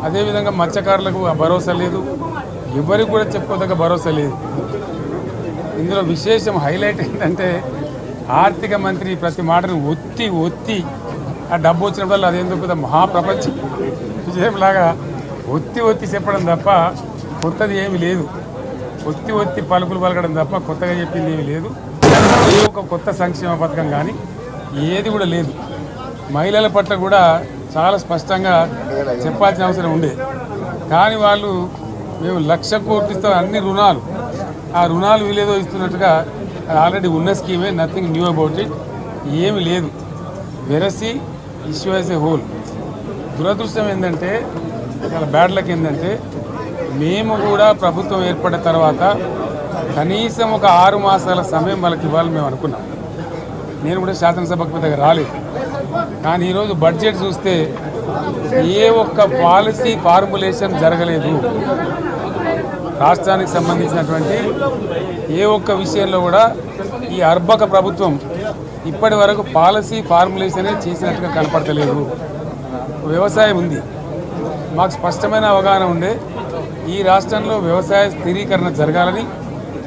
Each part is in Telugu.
అదేవిధంగా మత్స్యకారులకు భరోసా లేదు, ఎవరికి కూడా చెప్పుకోదగ్గ భరోసా లేదు. ఇందులో విశేషం హైలైట్ ఏంటంటే ఆర్థిక మంత్రి ప్రతి మాటను ఒత్తి ఆ డబ్బు వచ్చినప్పుడు అదేందుకు మహాప్రపంచ విజయంలాగా ఒత్తి చెప్పడం తప్ప కొత్తది ఏమీ లేదు. ఒత్తి పలుకులు పలకడం తప్ప కొత్తగా చెప్పింది ఏమీ లేదు. ఏ ఒక కొత్త సంక్షేమ పథకం కానీ ఏది కూడా లేదు. మహిళల పట్ల కూడా చాలా స్పష్టంగా చెప్పాల్సిన అవసరం ఉండే. కానీ వాళ్ళు మేము 1,00,000 కోట్లు ఇస్తాం అన్ని రుణాలు, ఆ రుణాలు వీలేదో ఇస్తున్నట్టుగా అది ఆల్రెడీ ఉన్న స్కీమే, నథింగ్ న్యూ అబౌట్ ఇట్, ఏమి లేదు. వెరసి ఇష్యూ యాజ్ ఏ హోల్. దురదృష్టం ఏంటంటే, చాలా బ్యాడ్ లక్ ఏంటంటే, మేము కూడా ప్రభుత్వం ఏర్పడిన తర్వాత కనీసం ఒక 6 మాసాల సమయం వాళ్ళకి ఇవ్వాలని మేము అనుకున్నాం. నేను కూడా శాసనసభకు పెద్దగా రాలేదు. కానీ ఈరోజు బడ్జెట్ చూస్తే ఏ ఒక్క పాలసీ ఫార్ములేషన్ జరగలేదు. రాష్ట్రానికి సంబంధించినటువంటి ఏ ఒక్క విషయంలో కూడా ఈ అర్బక ప్రభుత్వం ఇప్పటి వరకు పాలసీ ఫార్ములేషనే చేసినట్టుగా కనపడతలేదు. వ్యవసాయం ఉంది, మాకు స్పష్టమైన అవగాహన ఉండే ఈ రాష్ట్రంలో వ్యవసాయ స్థిరీకరణ జరగాలని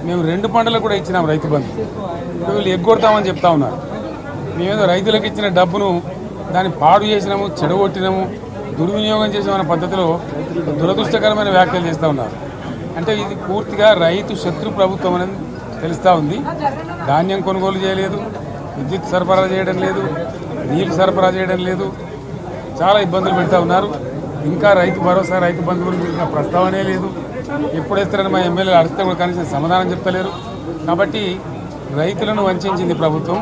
మేము 2 పంటలకు కూడా ఇచ్చినాం రైతు బంధు. వీళ్ళు ఎగ్గొడతామని చెప్తా ఉన్నారు. మేమేదో రైతులకు ఇచ్చిన డబ్బును దాన్ని పాడు చేసినాము, చెడగొట్టినాము, దుర్వినియోగం చేసామన్న పద్ధతిలో దురదృష్టకరమైన వ్యాఖ్యలు చేస్తూ ఉన్నారు. అంటే ఇది పూర్తిగా రైతు శత్రు ప్రభుత్వం అనేది తెలుస్తూ ఉంది. ధాన్యం కొనుగోలు చేయలేదు, విద్యుత్ సరఫరా చేయడం లేదు, నీళ్లు సరఫరా చేయడం లేదు, చాలా ఇబ్బందులు పెడతా ఉన్నారు. ఇంకా రైతు భరోసా, రైతు బంధు గురించి ఇంకా ప్రస్తావనే లేదు. ఎప్పుడేస్తారని మా ఎమ్మెల్యేలు అడిస్తే కూడా కనీసం సమాధానం చెప్తలేరు. కాబట్టి రైతులను వంచింది ప్రభుత్వం,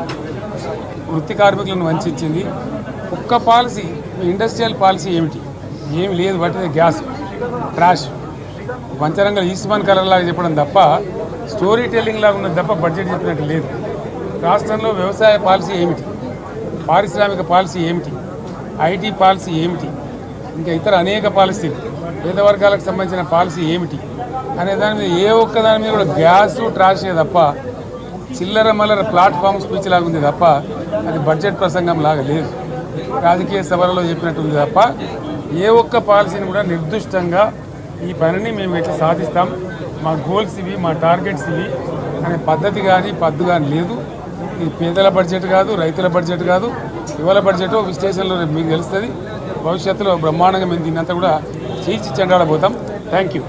వృత్తి కార్మికులను వంచింది. ఒక్క పాలసీ, ఇండస్ట్రియల్ పాలసీ ఏమిటి? ఏమి లేదు. బట్టి గ్యాస్ ట్రాష్ పంచరంగ ఈస్మాన్ కలర్ లాగా చెప్పడం తప్ప, స్టోరీ టెల్లింగ్ లాగా ఉన్నది తప్ప బడ్జెట్ చెప్పినట్టు లేదు. రాష్ట్రంలో వ్యవసాయ పాలసీ ఏమిటి, పారిశ్రామిక పాలసీ ఏమిటి, ఐటీ పాలసీ ఏమిటి, ఇంకా ఇతర అనేక పాలసీలు, పేద వర్గాలకు సంబంధించిన పాలసీ ఏమిటి అనే దాని మీద ఏ ఒక్క దాని మీద కూడా గ్యాస్ ట్రాషే తప్ప, చిల్లర మల్లర ప్లాట్ఫామ్ స్పీచ్ లాగా ఉంది తప్ప అది బడ్జెట్ ప్రసంగం లాగా లేదు. రాజకీయ సభలలో చెప్పినట్టుంది తప్ప ఏ ఒక్క పాలసీని కూడా నిర్దిష్టంగా ఈ పనిని మేము ఎట్లా సాధిస్తాం, మా గోల్స్ ఇవి, మా టార్గెట్స్ ఇవి అనే పద్ధతి కానీ పద్దు కానీ లేదు. ఇది పేదల బడ్జెట్ కాదు, రైతుల బడ్జెట్ కాదు, యువల బడ్జెట్. విశ్లేషణలో మీకు తెలుస్తుంది. భవిష్యత్తులో బ్రహ్మాండంగా మేము దీన్నంతా కూడా చీల్చి చెండాడబోతాం. Thank you.